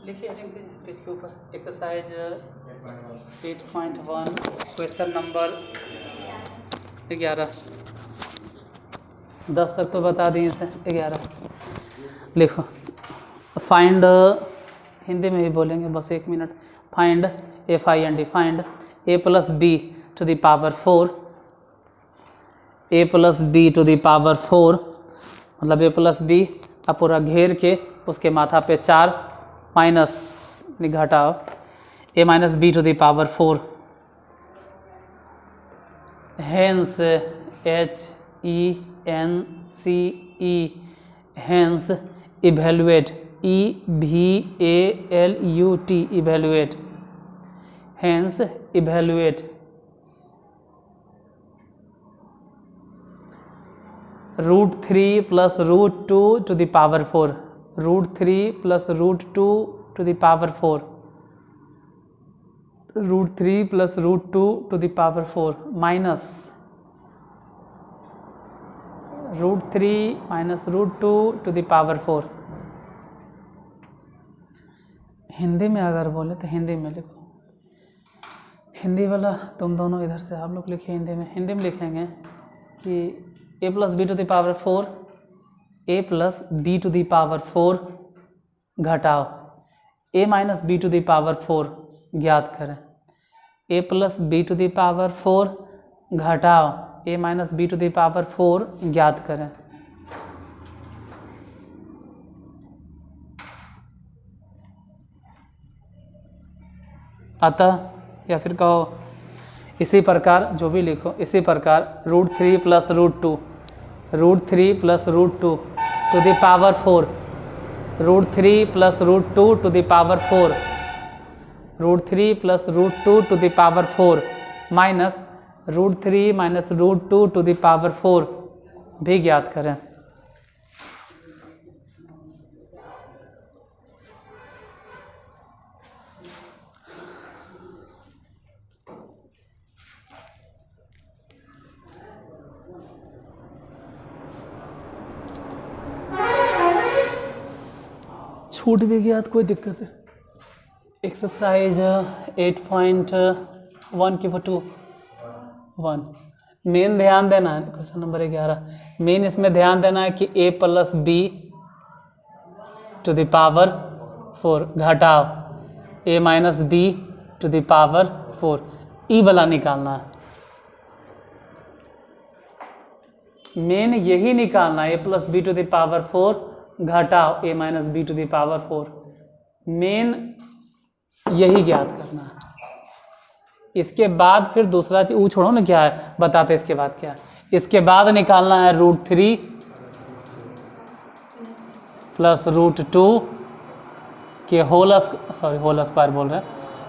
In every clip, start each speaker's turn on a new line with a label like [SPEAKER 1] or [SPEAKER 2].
[SPEAKER 1] लिखिए 18 पेज के ऊपर एक्सरसाइज 8.1 क्वेश्चन नंबर 11। 10 तक तो बता दिए थे, 11 लिखो। फाइंड, हिंदी में ही बोलेंगे बस 1 minute. Find FIND, find a + b to the power 4, a + b to the power 4 मतलब a + b का पूरा घेर के उसके माथा पे 4 माइनस घटाओ a - b to the power 4, hence HENCE, hence evaluate, EVALUT, evaluate, hence evaluate √3 + √2 to the power 4, √3 + √2 to the power 4, √3 + √2 to the power 4 minus √3 - √2 to the power 4। Hindi में अगर बोले तो हिंदी में लिखो। हिंदी वाला तुम दोनों इधर से आप लोग लिखिए हिंदी में। हिंदी में लिखेंगे कि a + b to the power 4, a + b to the power 4 घटाओ a - b to the power 4 ज्ञात करें। a + b to the power 4 घटाओ a - b to the power 4 ज्ञात करें। अतः या फिर कहो इसी प्रकार, जो भी लिखो इसी प्रकार √3 + √2, √3 + √2 to the power 4, √3 + √2 to the power 4, √3 + √2 to the power 4 minus √3 - √2 to the power 4 भी ज्ञात करें। छूट भी गया तो कोई दिक्कत है। एक्सरसाइज 8.1 की फोटो 1 मेन ध्यान देना है। क्वेश्चन नंबर 11 मेन इसमें ध्यान देना है कि a + b to the power 4 घटाओ a - b to the power 4, ई वाला निकालना है। मेन यही निकालना है, a + b to the power 4 घटाओ a - b to the power 4, main यही ज्ञात करना है। इसके बाद फिर दूसरा चीज वो छोड़ो ना, क्या है बताते इसके बाद क्या है। इसके बाद निकालना है √3 + √2 के होल स्क्वायर बोल रहे हैं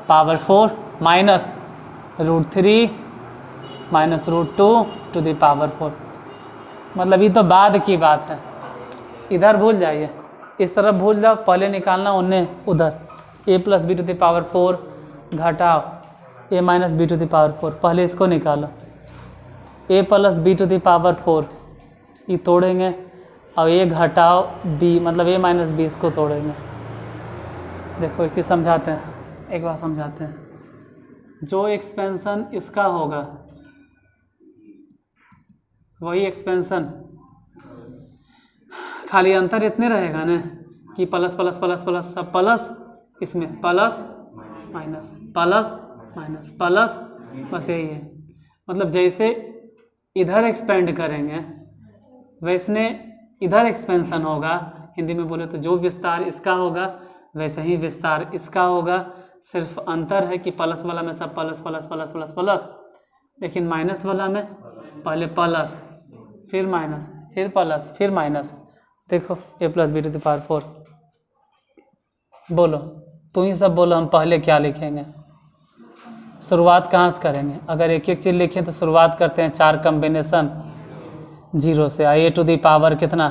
[SPEAKER 1] power 4 minus √3 - √2 to the power 4। मतलब ये तो बाद की बात है, इधर भूल जाइए, इस तरफ भूल जाओ। पहले निकालना उन्हें उधर a + b to the power 4 घटाओ a - b to the power 4, पहले इसको निकालो। a + b to the power 4 ये तोड़ेंगे और a घटाओ b मतलब a - b इसको तोड़ेंगे। देखो एक चीज़ समझाते हैं, एक बार समझाते हैं। जो एक्सपेंशन इसका होगा वही एक्सपेंशन, खाली अंतर इतने रहेगा ना कि प्लस प्लस प्लस प्लस सब प्लस, इसमें plus minus plus minus plus, बस यही है। मतलब जैसे इधर एक्सपेंड करेंगे वैसने इधर एक्सपेंशन होगा। हिंदी में बोले तो जो विस्तार इसका होगा वैसे ही विस्तार इसका होगा। सिर्फ अंतर है कि प्लस वाला में सब plus plus plus plus plus, लेकिन माइनस वाला में पहले प्लस फिर माइनस फिर प्लस फिर माइनस। देखो a + b to the power 4, बोलो तुम ही सब बोलो, हम पहले क्या लिखेंगे, शुरुआत कहाँ से करेंगे। अगर एक एक चीज़ लिखें तो शुरुआत करते हैं 4 कम्बिनेशन 0 से। a to the power कितना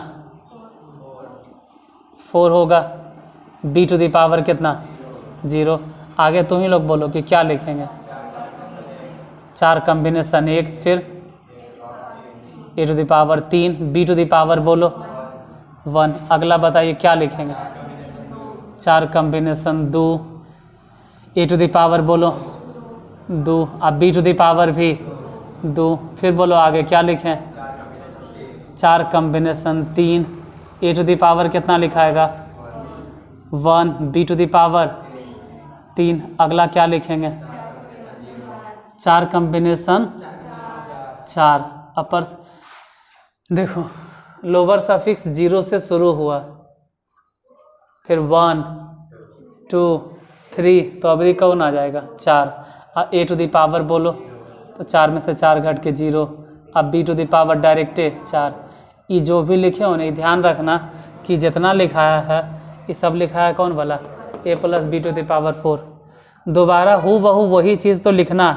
[SPEAKER 1] 4 होगा, b to the power कितना 0। आगे तुम ही लोग बोलो कि क्या लिखेंगे, 4 कम्बिनेशन 1, फिर a to the power 3, b to the power बोलो 1। अगला बताइए क्या लिखेंगे? 4 combination 2, a to the power बोलो 2, अब बी टू द पावर भी 2। फिर बोलो आगे क्या लिखें? 4 combination 3, a to the power कितना लिखाएगा? 1, बी टू द पावर 3। अगला क्या लिखेंगे? 4 कॉम्बिनेशन 4, अपर देखो लोअर सफिक्स 0 से शुरू हुआ, फिर 1 2 3, तो अबरी कौन आ जाएगा? 4। ए टू द पावर बोलो तो 4 में से 4 घट के 0। अब बी टू द पावर डायरेक्टे 4। ये जो भी लिखे हो नहीं, ध्यान रखना कि जितना लिखाया है ये सब लिखा है कौन वाला? A plus B to the power 4। दोबारा हूँ बहू वही चीज़ तो लिखना,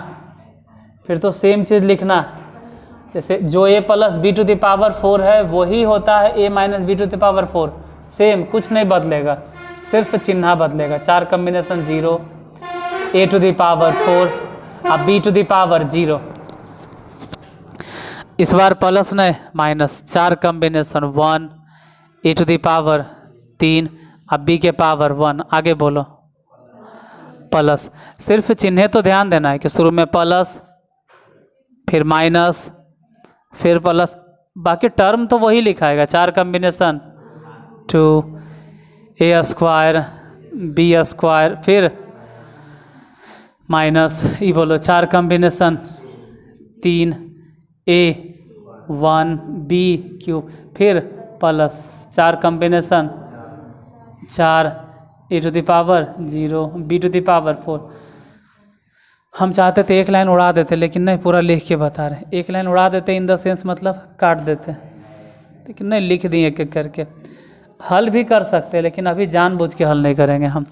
[SPEAKER 1] फिर तो सेम चीज़ लिखना। जैसे जो A plus B to the power 4 है वही होता है A minus B to the power 4, same, कुछ नहीं बदलेगा, सिर्फ चिन्ह बदलेगा। 4 combination 0, A to the power 4 अब बी टू द पावर 0। इस बार प्लस नहीं minus. 4 combination 1, A to the power 3 अब बी के पावर 1। आगे बोलो प्लस। सिर्फ चिन्ह तो ध्यान देना है कि शुरू में प्लस, फिर माइनस, फिर प्लस, बाकी टर्म तो वही लिखाएगा। 4 combination 2, a square b square, फिर माइनस, ये बोलो 4 कॉम्बिनेशन 3, ए 1 बी क्यूब, फिर plus 4 combination 4, A to the power 0 b to the power 4। हम चाहते थे एक लाइन उड़ा देते, लेकिन नहीं, पूरा लिख के बता रहे हैं। एक लाइन उड़ा देते इन द सेंस मतलब काट देते, लेकिन नहीं, लिख दिए एक एक करके। हल भी कर सकते हैं, लेकिन अभी जानबूझ के हल नहीं करेंगे हम,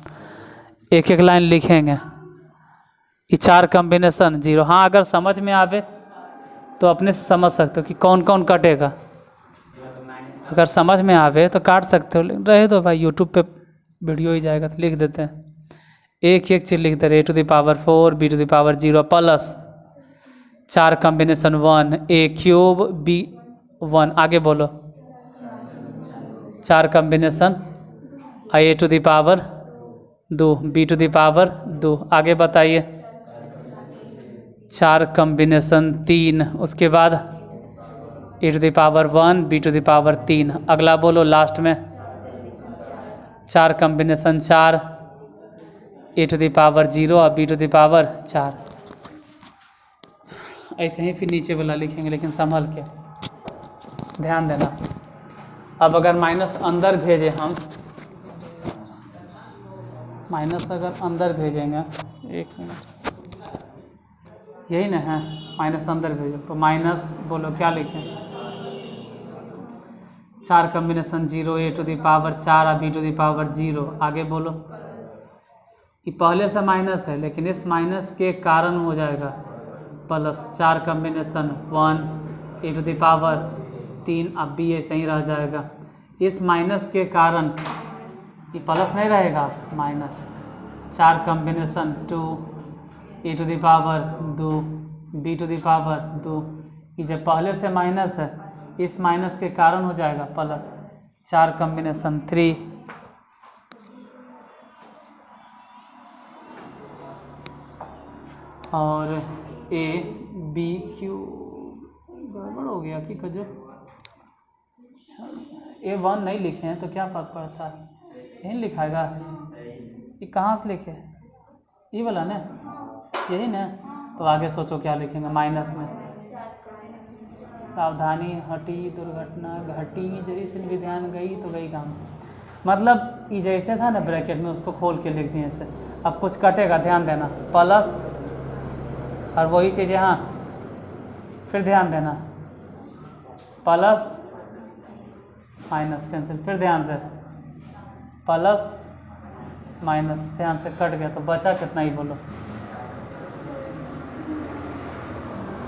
[SPEAKER 1] एक एक लाइन लिखेंगे। ये 4 कॉम्बिनेशन 0। हाँ, अगर समझ में आवे तो अपने से समझ सकते हो कि कौन कौन कटेगा। अगर समझ में आवे तो काट सकते हो, लेकिन रहे दो भाई, यूट्यूब पे वीडियो ही जाएगा तो लिख देते हैं। एक एक चीज़ लिख दे रहे, A to the power 4 B to the power 0 plus 4 combination 1, A cube B 1। आगे बोलो 4 combination A to the power 2 B to the power 2। आगे बताइए 4 कॉम्बिनेशन 3, उसके बाद A to the power 1 B to the power 3। अगला बोलो last में 4 combination 4, A to the power 0 और बी टू द पावर 4। ऐसे ही फिर नीचे वाला लिखेंगे, लेकिन संभल के, ध्यान देना। अब अगर माइनस अंदर भेजे हम, माइनस अगर अंदर भेजेंगे, एक मिनट, यही ना है, माइनस अंदर भेजो तो माइनस बोलो क्या लिखें? 4 combination 0, A to the power 4 और बी टू द पावर 0। आगे बोलो, ये पहले से माइनस है, लेकिन इस माइनस के कारण हो जाएगा plus. 4 combination 1, A to the power 3 अब बी ऐसे ही रह जाएगा। इस माइनस के कारण ये प्लस नहीं रहेगा, minus. 4 combination 2, a to the power 2 B to the power 2। ये जब पहले से माइनस है, इस माइनस के कारण हो जाएगा प्लस। 4 कॉम्बिनेशन 3, और ए बी क्यू, गड़बड़ हो गया कि कजो। अच्छा, A1 नहीं लिखे हैं तो क्या फ़र्क पड़ता है, यही लिखाएगा। ये कहाँ से लिखे? ये वाला ना, यही ना। तो आगे सोचो क्या लिखेंगे माइनस में। सावधानी हटी दुर्घटना घटी, जैसे विज्ञान गई तो गई काम से। मतलब ये जैसे था ना ब्रैकेट में, उसको खोल के लिख दिए ऐसे। अब कुछ कटेगा, ध्यान देना, प्लस और वही चीज़ यहाँ, फिर ध्यान देना प्लस माइनस कैंसिल, फिर ध्यान से प्लस माइनस, ध्यान से कट गया तो बचा कितना ही बोलो।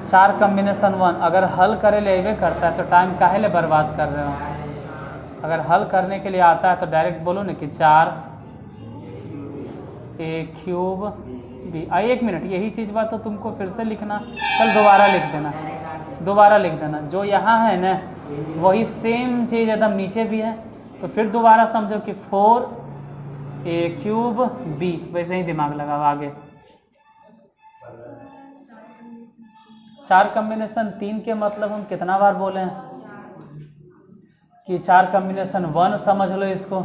[SPEAKER 1] 4 कॉम्बिनेशन 1 अगर हल करे ले करता है तो टाइम काहे ले बर्बाद कर रहे हो। अगर हल करने के लिए आता है तो डायरेक्ट बोलो ना कि 4 ए क्यूब बी। आई 1 मिनट, यही चीज़ बात तो तुमको फिर से लिखना, कल दोबारा लिख देना, दोबारा लिख देना। जो यहाँ है ना वही सेम चीज़ एकदम नीचे भी है, तो फिर दोबारा समझो कि 4a³ b, वैसे ही दिमाग लगाओ आगे। 4 कॉम्बिनेशन 3 के मतलब हम कितना बार बोले हैं कि 4 कॉम्बिनेशन 1 समझ लो इसको,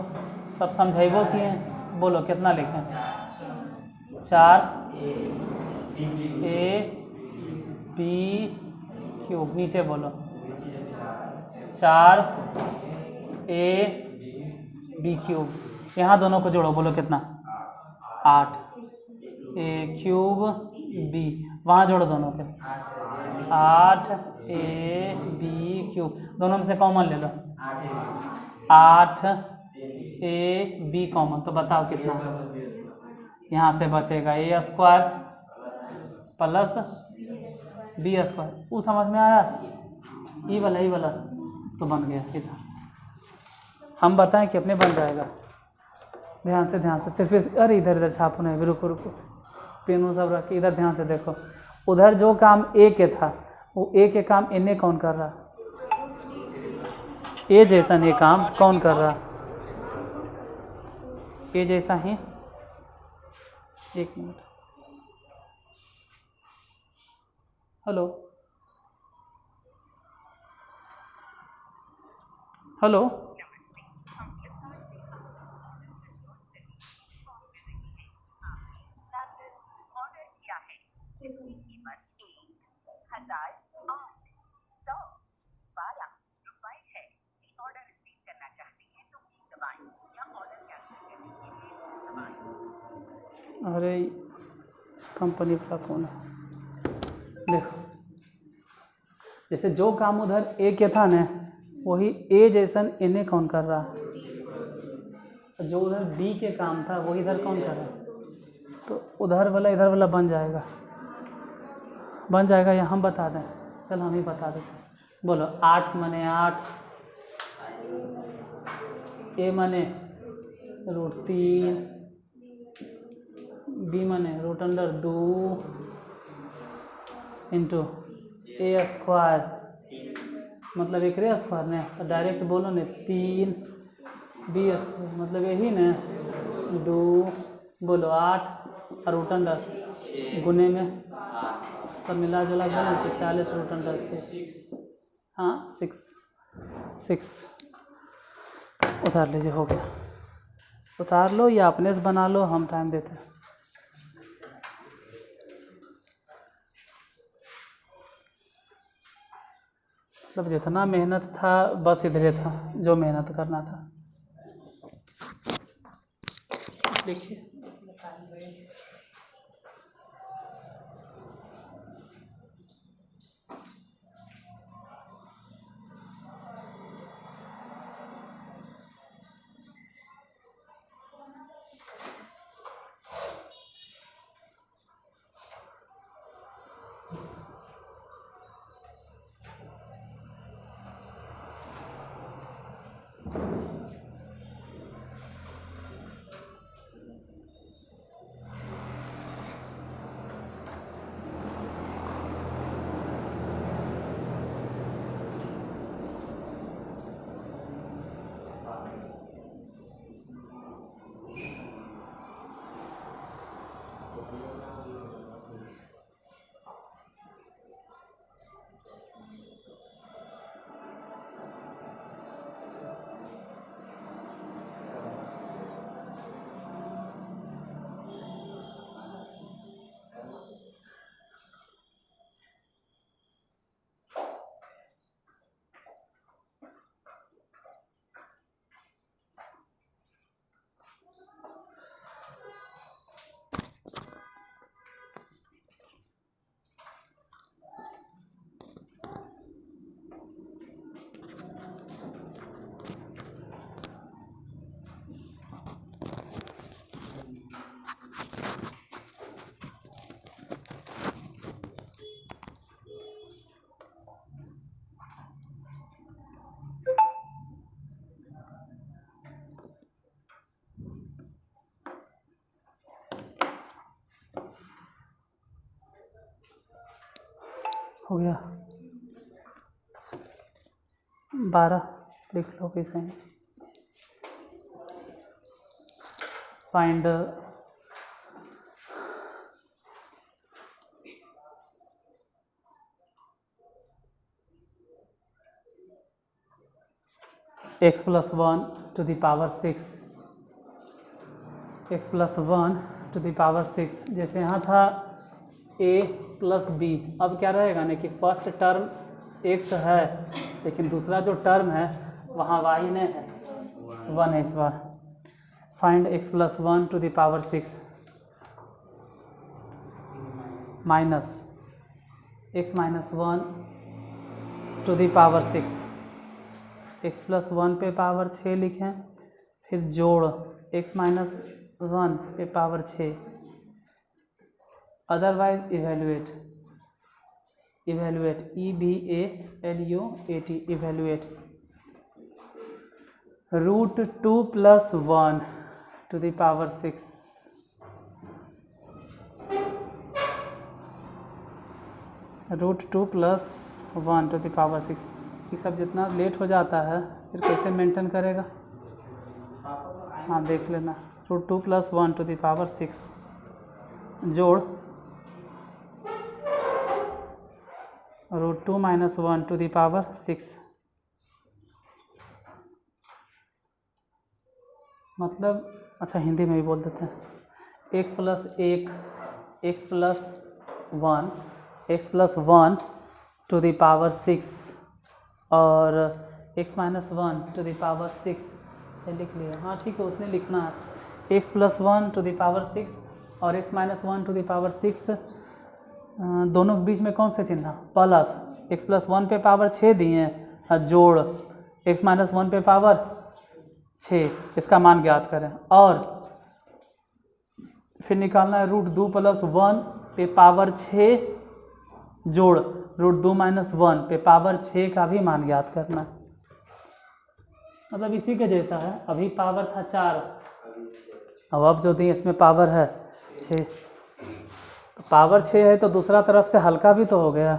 [SPEAKER 1] सब समझेबो किए, बोलो कितना लिखें? 4ab³ नीचे बोलो 4ab³। यहाँ दोनों को जोड़ो, बोलो कितना? 8a³ b, वहाँ जोड़ो दोनों के 8ab³, दोनों में से कॉमन ले लो 8ab कॉमन, तो बताओ कितना? यहाँ से बचेगा a² प्लस b²। वो समझ में आया? ई वाला तो बन गया ऐसा। हम बताएं कि अपने बन जाएगा। ध्यान से सिर्फ अरे इधर इधर छापो नहीं, रुको पेनों सब रख के इधर ध्यान से देखो। उधर जो काम ए के था वो ए के काम इन्हें कौन कर रहा? ए जैसा ये काम कौन कर रहा? ए जैसा ही। एक मिनट, हेलो अरे कंपनी का कौन है? देखो, जैसे जो काम उधर ए के था ना, वही ए जैसन इन्हें कौन कर रहा? जो उधर बी के काम था वही इधर कौन कर रहा? तो उधर वाला इधर वाला बन जाएगा या हम बता दें? चल हम ही बता देते। बोलो 8 माने 8, ए माने √3, बी माने √2 इंटू a², मतलब एक स्क्वायर ने, तो डायरेक्ट बोलो ने 3b² मतलब यही ने 2, बोलो 8 और √6 गुने में, तो मिला जुला बोलो तो 40 √6, हाँ 6 उतार लीजिए, हो गया। उतार लो या अपने से बना लो, हम टाइम देते हैं। मतलब जितना मेहनत था बस इधरे था, जो मेहनत करना था। देखिए हो गया। 12 लिख लो कैसे हैं। Find x plus 1 to the power 6, x plus 1 to the power 6। जैसे यहाँ था a प्लस बी, अब क्या रहेगा ना कि फर्स्ट टर्म x है लेकिन दूसरा जो टर्म है वहाँ y नहीं है, 1 है इस बार। Find x plus 1 to the power 6 minus x minus 1 to the power 6। x plus 1 पे पावर 6 लिखें, फिर जोड़ x माइनस 1 पे power 6, otherwise evaluate, evaluate EVALUAT, evaluate root 2 plus 1 to the power 6, root 2 plus 1 to the power 6। ये सब जितना late हो जाता है फिर कैसे मेंटेन करेगा, हाँ देख लेना। Root 2 plus 1 to the power 6 जोड़ root 2 minus 1 to the power 6, मतलब अच्छा हिंदी में भी बोल देते हैं। x plus 1, x plus 1, x plus 1 to the power 6 और x minus 1 to the power 6 ये लिख लिया, हाँ ठीक है उतने लिखना है। x plus 1 to the power 6 और x minus 1 to the power 6, दोनों के बीच में कौन से चिन्ह, प्लस। x प्लस 1 पे पावर 6 दिए हैं, जोड़ x माइनस 1 पे पावर 6, इसका मान ज्ञात करें और फिर निकालना है रूट 2 प्लस 1 पे पावर 6 जोड़ रूट 2 माइनस 1 पे पावर 6 का भी मान ज्ञात करना, मतलब इसी के जैसा है। अभी पावर था 4, अब जो दिए इसमें पावर है 6, पावर 6 है तो दूसरा तरफ से हल्का भी तो हो गया,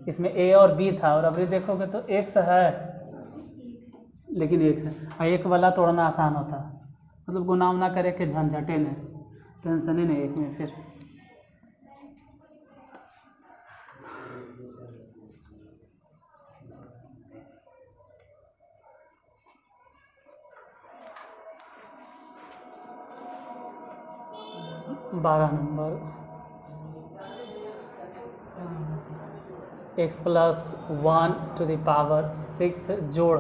[SPEAKER 1] इसमें a और b था और अभी देखोगे तो x है लेकिन एक है, और एक वाला तोड़ना आसान होता, मतलब गुनाह ना करे कि झंझटे नहीं, टेंशन ही नहीं एक में। फिर बारह number x plus 1 to the power 6 जोड़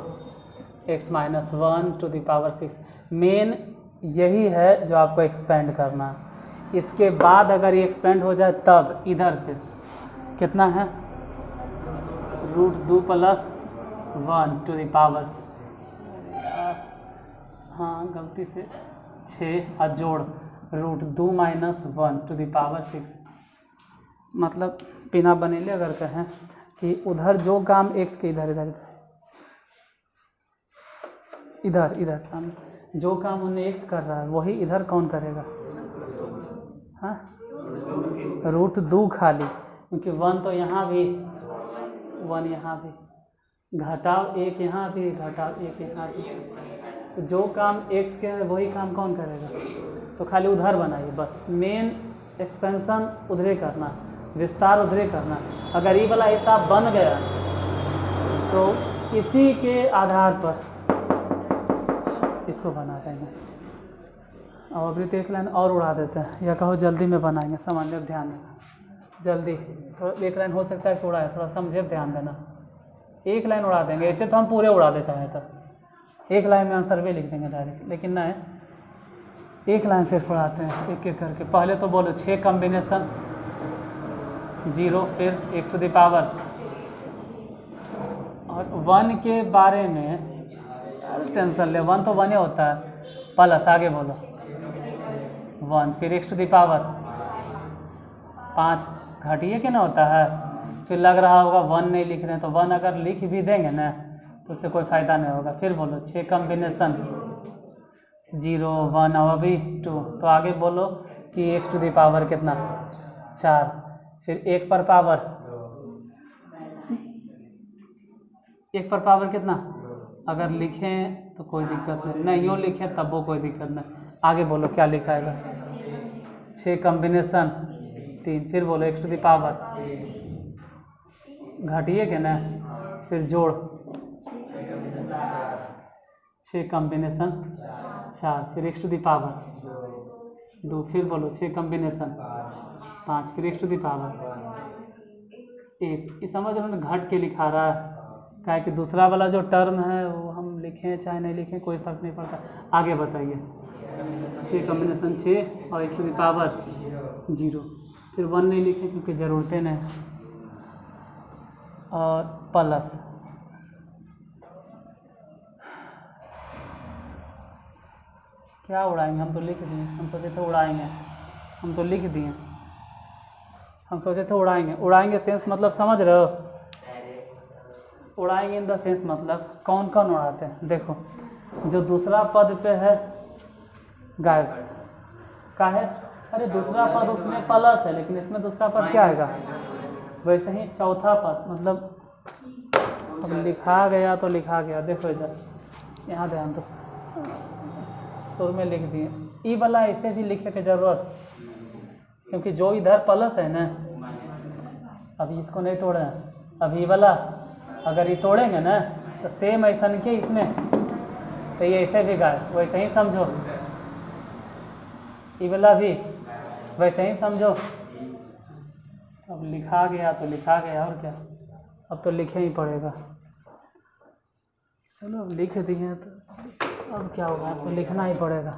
[SPEAKER 1] x minus 1 to the power 6। Main यही है जो आपको एक्सपेंड करना है। इसके बाद अगर ये एक्सपेंड हो जाए तब इधर फिर कितना है, root 2 plus 1 to the power, हाँ गलती से 6 और जोड़ root 2 minus 1 to the power 6। मतलब बिना बनेले अगर कहें कि उधर जो काम x के इधर इधर इधर इधर सामने जो काम उन्हें x कर रहा है वही इधर कौन करेगा, हाँ रूट 2 खाली, क्योंकि 1 तो यहाँ भी 1 यहाँ भी, घटाव 1 यहाँ भी, घटाव 1 यहाँ भी, तो जो काम x के है वही काम कौन करेगा, तो खाली उधर बनाइए बस। मेन एक्सपेंशन उधरे करना, विस्तार उधरे करना। अगर ये वाला हिसाब बन गया तो इसी के आधार पर इसको बना देंगे। और अभी तो एक लाइन और उड़ा देते हैं, या कहो जल्दी में बनाएंगे, समझने ध्यान देना जल्दी। थोड़ा एक लाइन हो सकता है कि उड़ाए, थोड़ा समझे ध्यान देना। एक लाइन उड़ा देंगे, ऐसे तो हम पूरे उड़ा दे चाहे तो एक लाइन में आंसर भी लिख देंगे डायरेक्ट, लेकिन नहीं एक लाइन सिर्फ उड़ाते हैं एक एक करके। पहले तो बोलो 6 कॉम्बिनेशन 0, फिर x टू द पावर, और 1 के बारे में टेंशन ले, 1 तो 1 ही होता है, प्लस आगे बोलो 1, फिर x टू द पावर 5, घटिए के ना होता है। फिर लग रहा होगा 1 नहीं लिख रहे हैं, तो 1 अगर लिख भी देंगे ना तो उससे कोई फ़ायदा नहीं होगा। फिर बोलो 6 कॉम्बिनेशन 0 1 और अभी 2, तो आगे बोलो कि x टू द पावर कितना 4, फिर 1 पर पावर, 1 पर पावर कितना, अगर लिखें तो कोई दिक्कत नहीं, यूँ लिखें तब वो कोई दिक्कत नहीं, आगे बोलो क्या लिखाएगा, 6 कॉम्बिनेशन 3, फिर बोलो x टू द पावर, घटिए के ना, फिर जोड़ 6 कॉम्बिनेशन 4, फिर x टू द पावर 2, फिर बोलो 6 कॉम्बिनेशन 5, फिर x टू द पावर 1। ये समझ रहे हो ना, घट के लिखा रहा है, क्या है कि दूसरा वाला जो टर्म है वो हम लिखें चाहे नहीं लिखें कोई फ़र्क नहीं पड़ता। आगे बताइए, 6 कॉम्बिनेशन 6 और x टू द पावर 0, फिर 1 नहीं लिखें क्योंकि ज़रूरतें नहीं, और प्लस क्या उड़ाएंगे, हम तो लिख दिए, हम सोचे थे उड़ाएंगे, हम तो लिख दिए, हम सोचे थे उड़ाएंगे। उड़ाएंगे सेंस मतलब समझ रहे हो, उड़ाएंगे इन द सेंस मतलब कौन कौन उड़ाते हैं। देखो जो दूसरा पद पे है गायब का है, अरे दूसरा पद उसमें प्लस है लेकिन इसमें दूसरा पद क्या आएगा, वैसे ही चौथा पद मतलब अब लिखा गया तो लिखा गया। देखो इधर यहाँ ध्यान दो, शुरू में लिख दिए, ई वाला ऐसे भी लिखे की ज़रूरत, क्योंकि जो इधर प्लस है ना, अभी इसको नहीं तोड़े हैं, अभी ई वाला अगर ये तोड़ेंगे ना तो सेम ऐसा नहीं कि इसमें, तो ये ऐसे भी गायब, वैसे ही समझो, ये वाला भी वैसे ही समझो। अब लिखा गया तो लिखा गया, और क्या, अब तो लिखे ही पड़ेगा। चलो अब लिख दिए तो अब क्या होगा, अब तो लिखना ही पड़ेगा।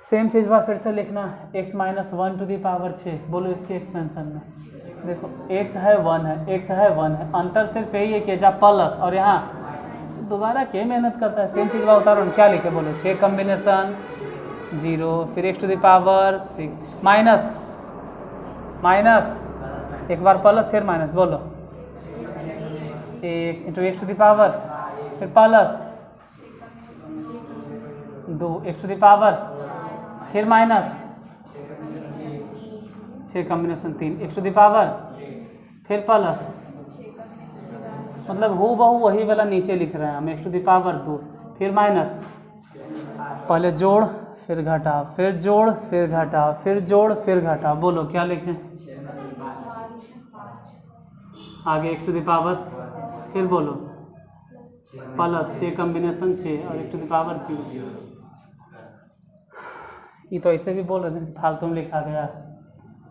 [SPEAKER 1] सेम चीज़ बार फिर से लिखना, x - 1 टू द पावर 6, बोलो इसके एक्सपेंशन में। देखो x है 1 है, x है 1 है, अंतर सिर्फ यही है कि जब प्लस, और यहाँ दोबारा क्या मेहनत करता है। सेम चीज़ बार उतारो, क्या लिखे बोलो, 6 कॉम्बिनेशन 0, फिर x टू द पावर 6 माइनस एक बार प्लस फिर माइनस, बोलो 1 into x to the power, फिर plus 2 x to the power, फिर minus 6 combination 3 x to the power, फिर प्लस, मतलब हूबहू वही वाला नीचे लिख रहे हैं हम, x टू द पावर 2, फिर माइनस, पहले जोड़ फिर घटाओ, फिर जोड़ फिर घटाओ, फिर जोड़ फिर घटाओ, बोलो क्या लिखें, आगे x टू द पावर, फिर बोलो प्लस 6 कॉम्बिनेशन 6 और x टू द पावर 0। ये तो ऐसे भी बोल रहे थे फालतू में लिखा गया,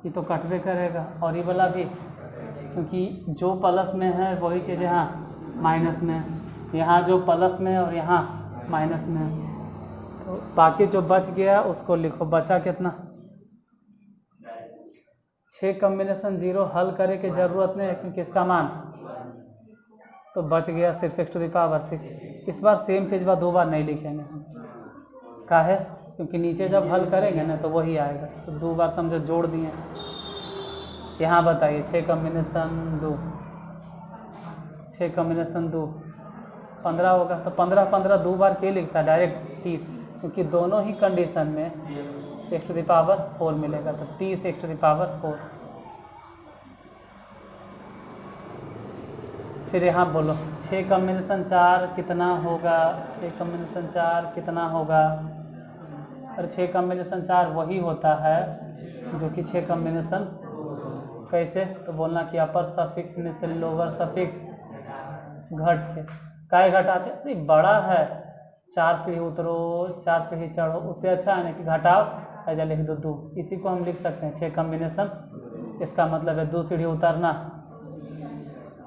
[SPEAKER 1] ये तो कटवे करेगा, और ये वाला भी, क्योंकि जो प्लस में है वही चीज़ यहाँ माइनस में, यहाँ जो प्लस में और यहाँ माइनस में, तो बाकी जो बच गया उसको लिखो। बचा कितना, 6 कॉम्बिनेशन 0 हल करे की ज़रूरत नहीं है क्योंकि इसका मान, तो बच गया सिर्फ x टू द पावर 6। इस बार सेम चीज़ बार 2 बार नहीं लिखेंगे हम, का है क्योंकि नीचे जब हल करेंगे ना तो वही आएगा, तो 2 बार समझो जोड़ दिए। यहाँ बताइए 6 कॉम्बिनेशन 2, 6 कॉम्बिनेशन 2 15 होगा, तो 15 2 बार के लिखता है डायरेक्ट 30, क्योंकि दोनों ही कंडीशन में x टू द पावर 4 मिलेगा, तो 30 x टू द पावर 4। फिर यहाँ बोलो 6 कॉम्बिनेशन 4 कितना होगा, 6 कॉम्बिनेशन 4 कितना होगा, और 6 कॉम्बिनेशन 4 वही होता है जो कि 6 कॉम्बिनेशन, कैसे, तो बोलना कि अपर सफिक्स में से लोअर सफिक्स घट के, काय घटाते, अरे बड़ा है 4 से ही उतरो 4 से ही चढ़ो, उससे अच्छा है ना कि घटाओ, ऐसा लिख दो 2, इसी को हम लिख सकते हैं 6 कॉम्बिनेशन, इसका मतलब है 2 सीढ़ी उतरना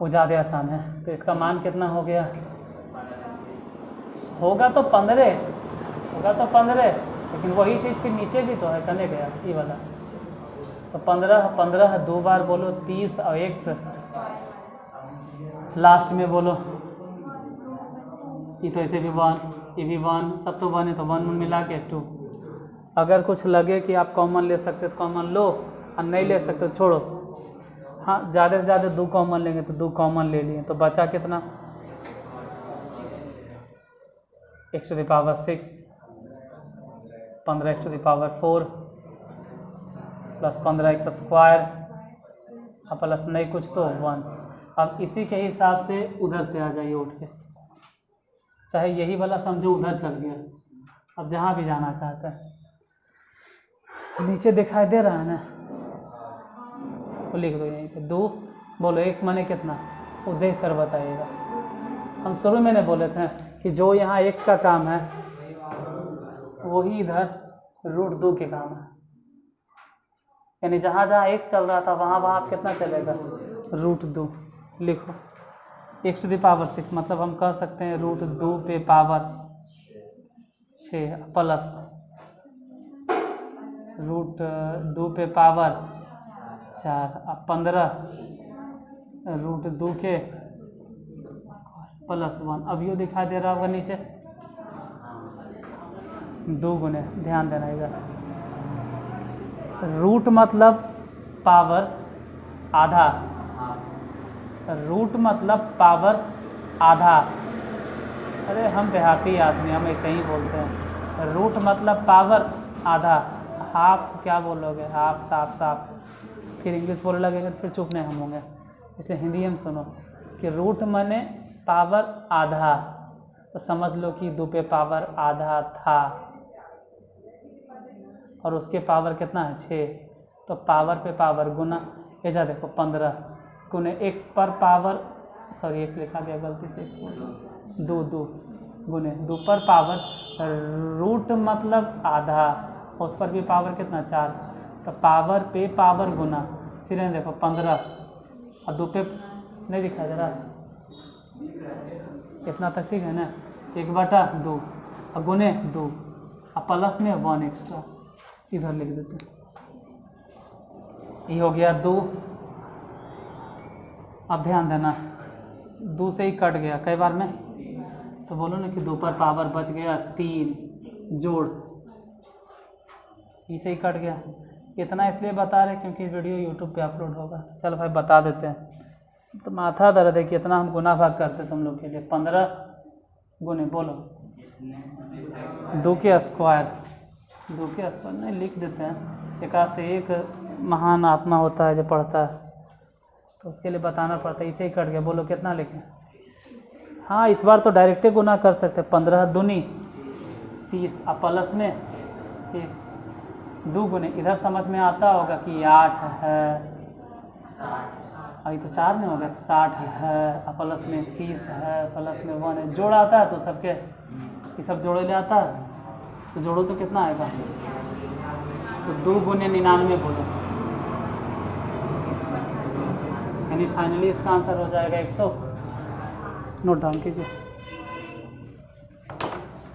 [SPEAKER 1] वो ज़्यादा आसान है। तो इसका मान कितना हो गया, होगा तो 15, होगा तो 15, लेकिन वही चीज़ फिर नीचे भी तो है, करने गया ये वाला, तो 15 2 बार बोलो 30 और x लास्ट में बोलो, ये तो ऐसे भी 1, ये भी 1, सब तो 1 है, तो 1 मिला के 2। अगर कुछ लगे कि आप कॉमन ले सकते तो कॉमन लो, और नहीं ले सकते तो छोड़ो। हाँ ज़्यादा से ज़्यादा 2 कॉमन लेंगे तो 2 कॉमन ले लिए, तो बचा कितना, x to the power 6, 15 x to the power 4 plus 15 x square, अब प्लस नहीं कुछ तो 1। अब इसी के हिसाब से उधर से आ जाइए उठ के, चाहे यही वाला समझो उधर चल गया, अब जहाँ भी जाना चाहता है, नीचे दिखाई दे रहा है ना, तो लिख दो यहीं पे 2। बोलो x माने कितना, वो देख कर बताइएगा। हम शुरू में ने बोले थे कि जो यहाँ x का काम है वही इधर √2 के काम है, यानी जहाँ जहाँ x चल रहा था वहाँ वहाँ कितना चलेगा, √2। लिखो x⁻⁶, मतलब हम कह सकते हैं √2 पे पावर 6 प्लस √2 पे पावर 4 अब 15 √2 के प्लस 1। अब ये दिखाई दे रहा होगा नीचे 2 गुने, ध्यान देना इधर। रूट मतलब पावर आधा, रूट मतलब पावर आधा। अरे हम देहाती आदमी, हम ऐसे ही बोलते हैं। रूट मतलब पावर आधा, हाफ क्या बोलोगे, हाफ ताफ साफ, फिर इंग्लिश बोलने लगेंगे तो फिर चुप नहीं हम होंगे, इसलिए हिंदी में सुनो कि रूट माने पावर आधा, तो समझ लो कि 2 पे पावर आधा था और उसके पावर कितना है 6, तो पावर पे पावर गुना, ऐसा देखो 15 गुने x पर पावर, सॉरी x लिखा गया गलती से, 2 गुने 2 पर पावर, रूट मतलब आधा, उस पर भी पावर कितना 4, तो पावर पे पावर गुना, फिर देखो 15 और 2 पे नहीं दिखा दे रहा, इतना तक ठीक है ना, 1/2 और गुने 2 और प्लस में 1 एक्स्ट्रा इधर लिख देते हैं। ये हो गया 2। अब ध्यान देना 2 से ही कट गया कई बार में, तो बोलो ना कि 2 पर पावर बच गया 3 जोड़, इसे ही कट गया। इतना इसलिए बता रहे क्योंकि वीडियो यूट्यूब पे अपलोड होगा। चल भाई बता देते हैं, तो माथा दर्द है कि इतना हम गुना भाग करते तुम लोग के लिए। 15 गुने बोलो 2 के स्क्वायर, 2 के स्क्वायर नहीं लिख देते हैं, एक से एक महान आत्मा होता है जो पढ़ता है, तो उसके लिए बताना पड़ता है। इसे ही कट गया, बोलो कितना लिखें। हाँ इस बार तो डायरेक्टे गुना कर सकते हैं, 15 दूनी 30 और प्लस में 2 गुने, इधर समझ में आता होगा कि 8 है, अभी तो 4 में होगा, 60 है और प्लस में 30 है, प्लस में 1 है, जोड़ आता है तो सबके ये सब जोड़े ले आता है, तो जोड़ो तो कितना आएगा, तो 2 गुने 99 बोलो, यानी फाइनली इसका आंसर हो जाएगा 100। नोट डाउन कीजिए,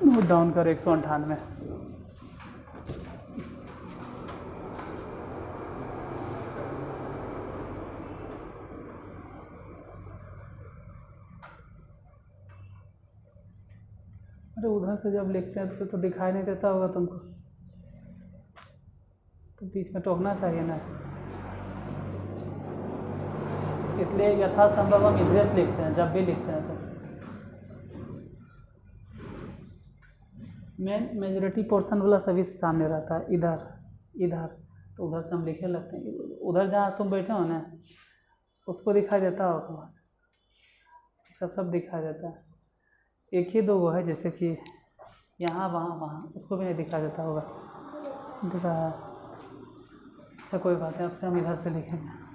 [SPEAKER 1] नोट डाउन कर 198। अरे उधर से जब लिखते हैं तो दिखाई नहीं देता होगा तुमको, तो बीच में टोकना चाहिए ना, इसलिए यथासंभव हम इधर से लिखते हैं जब भी लिखते हैं। तो मेजॉरिटी पोर्शन वाला सभी सामने रहता है, इधर तो उधर से हम लिखे लगते हैं। उधर जहाँ तुम बैठे हो ना उसको दिखाई देता होगा, सब दिखाई देता है। एक ही 2 वो है जैसे कि यहाँ वहाँ उसको भी नहीं दिखाई देता होगा, दिखा। अच्छा कोई बात नहीं, अब से हम इधर से लिखेंगे।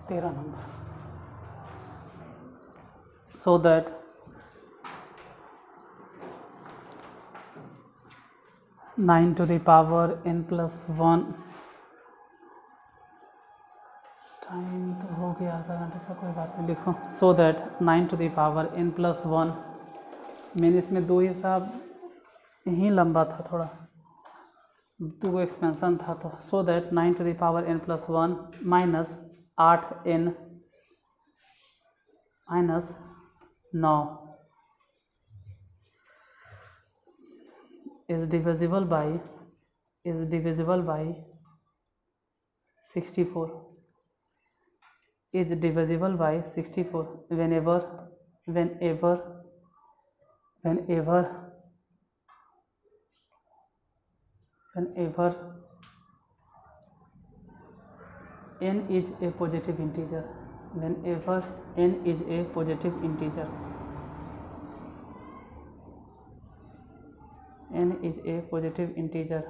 [SPEAKER 1] 13 number. So that nine to the power n plus 1, time तो हो गया आधा घंटे से, कोई बात नहीं, लिखो. So that 9 to the power n plus 1, मैंने इसमें दो हिसाब यहीं लंबा था थोड़ा, दो एक्सपेंशन था, तो so that 9 to the power n plus 1 minus 8n minus 9 is divisible by 64, is divisible by 64 whenever n is a positive integer, whenever n is a positive integer, n is a positive integer.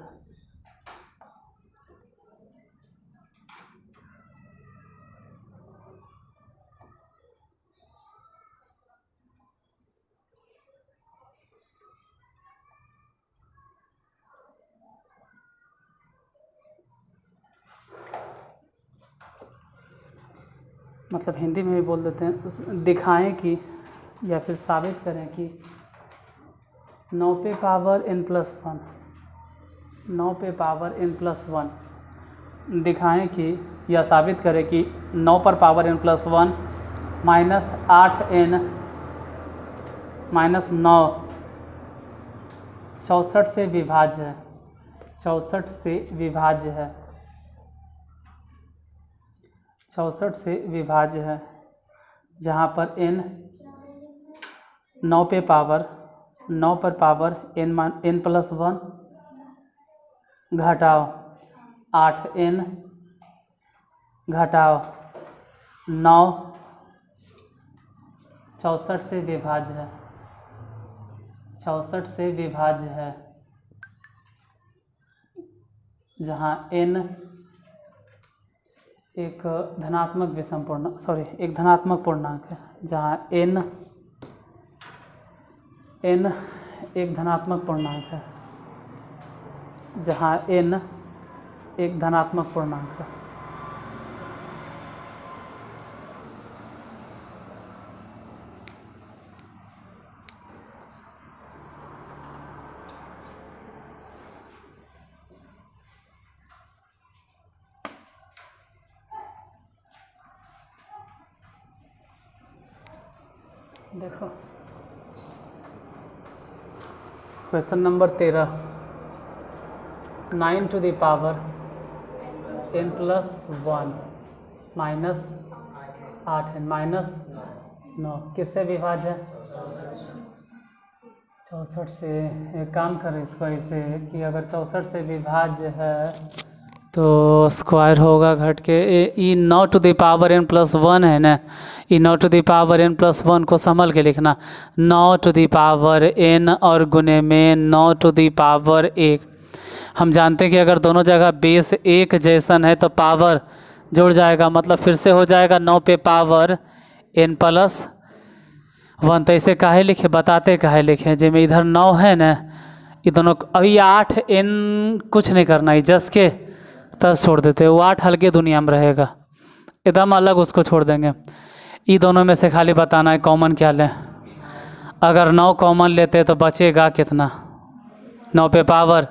[SPEAKER 1] मतलब हिंदी में भी बोल देते हैं, दिखाएं कि या फिर साबित करें कि 9 पे पावर n प्लस 1, 9 पे पावर n प्लस 1, दिखाएं कि या साबित करें कि 9 पर power n plus 1 minus 8n minus 9 64 से विभाज्य है, 64 से विभाज्य है, 64 से विभाज्य है, जहाँ पर n 9 पे पावर 9 पर पावर n प्लस 1 घटाओ 8n घटाओ 9 64 से विभाज्य है, 64 से विभाज्य है, जहाँ n एक धनात्मक विषम पूर्णांक, एक धनात्मक पूर्णांक है, जहाँ n एक धनात्मक पूर्णांक है, जहाँ n एक धनात्मक पूर्णांक है. देखो question number 13, 9 to the power n plus 1 minus 8n minus 9 किससे विभाज्य है? 64 से. एक काम करें इसको ऐसे कि अगर 64 से विभाज्य है तो स्क्वायर होगा घट के ई 9 to the power n plus 1 है ना, ई 9 to the power n plus 1 को संभल के लिखना, 9 टू द पावर n और गुने में 9 टू द पावर 1. हम जानते हैं कि अगर दोनों जगह बेस एक जैसन है तो पावर जुड़ जाएगा, मतलब फिर से हो जाएगा 9 पे पावर n प्लस 1. तो इसे काहे लिखे, बताते काहे लिखे, जब इधर 9 है ना, ये दोनों अभी 8n कुछ नहीं करना है, जस्ट के 10 छोड़ देते, वो 8 हल्के दुनिया में रहेगा, एकदम अलग उसको छोड़ देंगे. ये दोनों में से खाली बताना है कॉमन क्या लें. अगर 9 कॉमन लेते तो बचेगा कितना, 9 पे पावर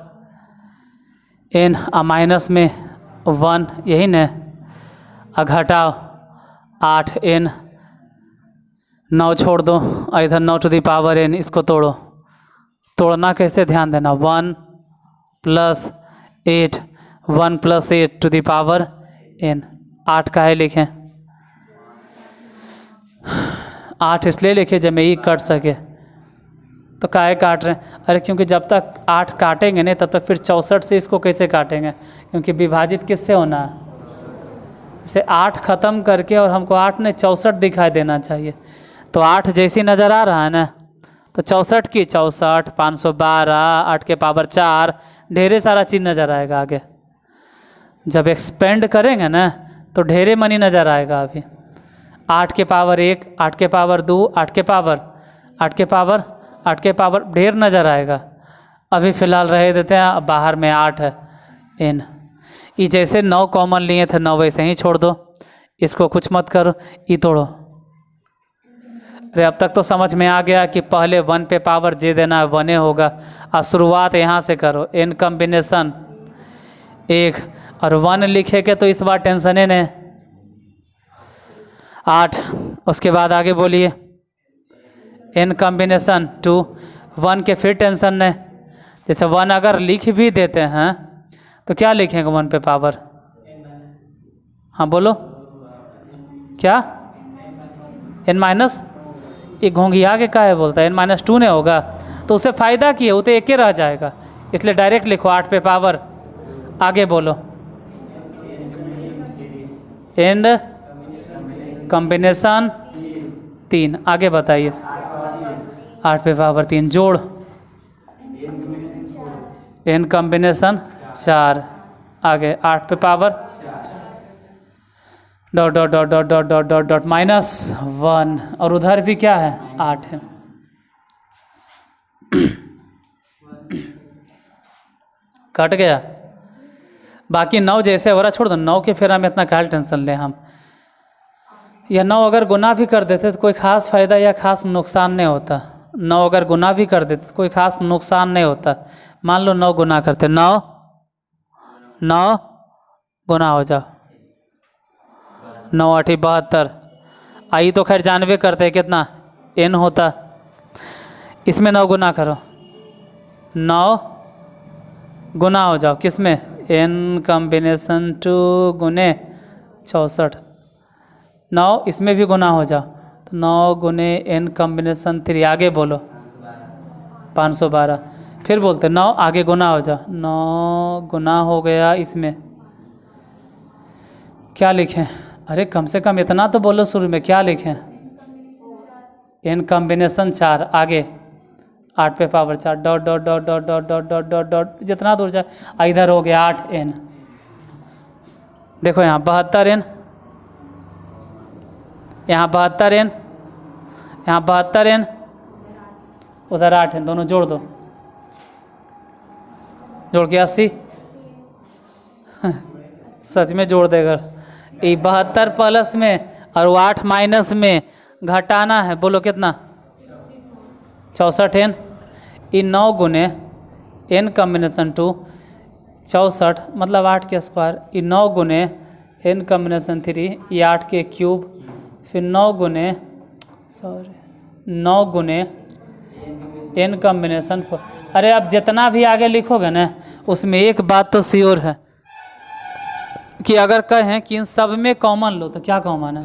[SPEAKER 1] n माइनस में 1, यही न, घटाओ 8n, 9 छोड़ दो, इधर 9 टू द पावर n, इसको तोड़ो. तोड़ना कैसे ध्यान देना, 1 plus 8, 1 plus 8 to the power n. 8 काहे लिखें, 8 इसलिए लिखे जब में ई कट सके. तो काहे काट रहे हैं, अरे क्योंकि जब तक 8 काटेंगे नहीं तब तक फिर 64 से इसको कैसे काटेंगे, क्योंकि विभाजित किससे होना है, इसे 8 ख़त्म करके, और हमको 8 ने 64 दिखाई देना चाहिए. तो 8 जैसी नज़र आ रहा है ना, तो 64 की 64, 512, 8 के पावर 4, ढेरे सारा चीज़ नज़र आएगा आगे. जब एक्सपेंड करेंगे ना तो ढेरे मनी नज़र आएगा अभी। 8 के पावर 1, 8 के पावर 2, 8 के पावर, 8 के पावर, 8 के पावर, ढेर नज़र आएगा। अभी फ़िलहाल रहे देते हैं, अब बाहर में 8 है n। ये जैसे 9 कॉमन लिए थे 9 वैसे ही छोड़ दो, इसको कुछ मत करो, ये तोड़ो। अरे अब तक तो समझ में आ गया कि पहले 1 पे पावर जे देना है 1 होगा, और शुरुआत यहाँ से करो, n कॉम्बिनेशन 1 और 1 लिखेंगे तो इस बार टेंशन है 8। उसके बाद आगे बोलिए, n कॉम्बिनेशन 2, 1 के फिर टेंशन नहीं। जैसे 1 अगर लिख भी देते हैं तो क्या लिखेंगे 1 पे पावर? हाँ बोलो क्या? n माइनस, ये घोंघिया के का है बोलता है n-2 नहीं होगा, तो उससे फ़ायदा की है, वो तो एक ही रह जाएगा, इसलिए डायरेक्ट लिखो 8 पे पावर। आगे बोलो, n कॉम्बिनेशन 3, आगे बताइए। 8 पे पावर 3 जोड़ n कॉम्बिनेशन 4, आगे 8 पे power dot dot dot dot dot dot dot dot -1, और उधर भी क्या है 8 है। कट गया। बाकी 9 जैसे हो रहा छोड़ दो, 9 के फिर हम इतना काल टेंशन लें हम। या 9 अगर गुना भी कर देते तो कोई ख़ास फ़ायदा या ख़ास नुकसान नहीं होता। 9 अगर गुना भी कर देते तो कोई ख़ास नुकसान नहीं होता। मान लो 9 गुना करते, 9 गुना हो जाओ, 9 8 72, आई तो खैर जानवे करते कितना n होता, इसमें 9 गुना करो, 9 गुना हो जाओ किस में, n कॉम्बिनेशन 2 गुने 64, 9 इसमें भी गुना हो जाओ, तो 9 गुने n कॉम्बिनेशन 3, आगे बोलो 512। फिर बोलते 9 आगे गुना हो जाओ, 9 गुना हो गया, इसमें क्या लिखें? अरे कम से कम इतना तो बोलो शुरू में, क्या लिखें? n कॉम्बिनेशन 4, आगे 8 पे power 4 dot dot dot dot dot dot dot dot dot, जितना दूर जाए, इधर हो गया 8n। देखो यहाँ 72n, यहाँ 72n, यहाँ 72n, उधर 8n, दोनों जोड़ दो, जोड़ के 80। सच में जोड़ देगा, ये 72 प्लस में और वो 8 माइनस में घटाना है, बोलो कितना 64n। ये 9 गुने n कॉम्बिनेशन 2 64, मतलब 8 के स्क्वायर, ये 9 गुने n कॉम्बिनेशन 3, ये 8 के क्यूब, फिर 9 गुने 9 गुने n कॉम्बिनेशन 4। अरे अब जितना भी आगे लिखोगे ना, उसमें एक बात तो श्योर है कि अगर कहें कि इन सब में कॉमन लो तो क्या कॉमन है?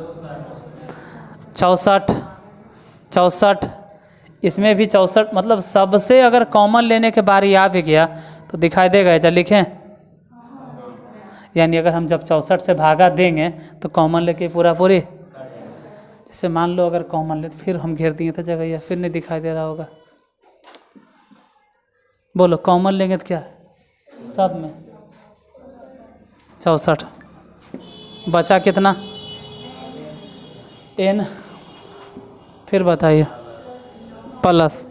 [SPEAKER 1] 64, 64, इसमें भी 64, मतलब सबसे अगर कॉमन लेने के बारी आ भी गया तो दिखाई देगा, जब लिखें, यानी अगर हम जब 64 से भागा देंगे तो कॉमन लेके पूरा पूरी, जैसे मान लो अगर कॉमन ले तो फिर हम घेर दिए थे जगह, या फिर नहीं दिखाई दे रहा होगा, बोलो कॉमन लेंगे तो क्या है? सब में 64, बचा कितना n, फिर बताइए, प्लस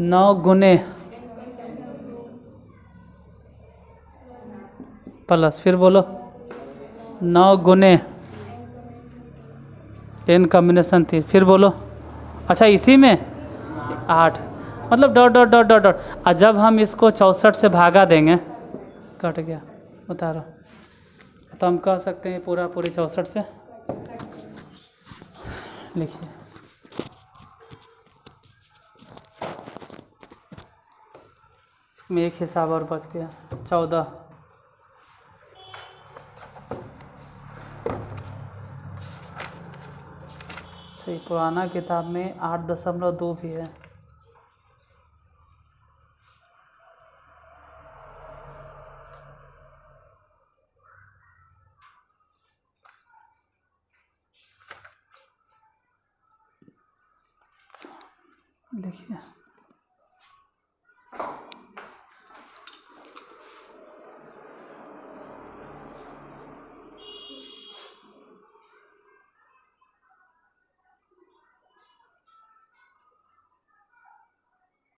[SPEAKER 1] 9 गुने, प्लस फिर बोलो 9 गुने n कॉम्बिनेशन 3, फिर बोलो, अच्छा इसी में 8, मतलब dot dot dot dot dot. और जब हम इसको 64 से भागा देंगे, कट गया, उतारो, तो हम कह सकते हैं पूरा पूरी 64 से, लिखिए इसमें एक हिसाब और बच गया 14। अच्छा, पुराना किताब में 8.2 भी है। देखिए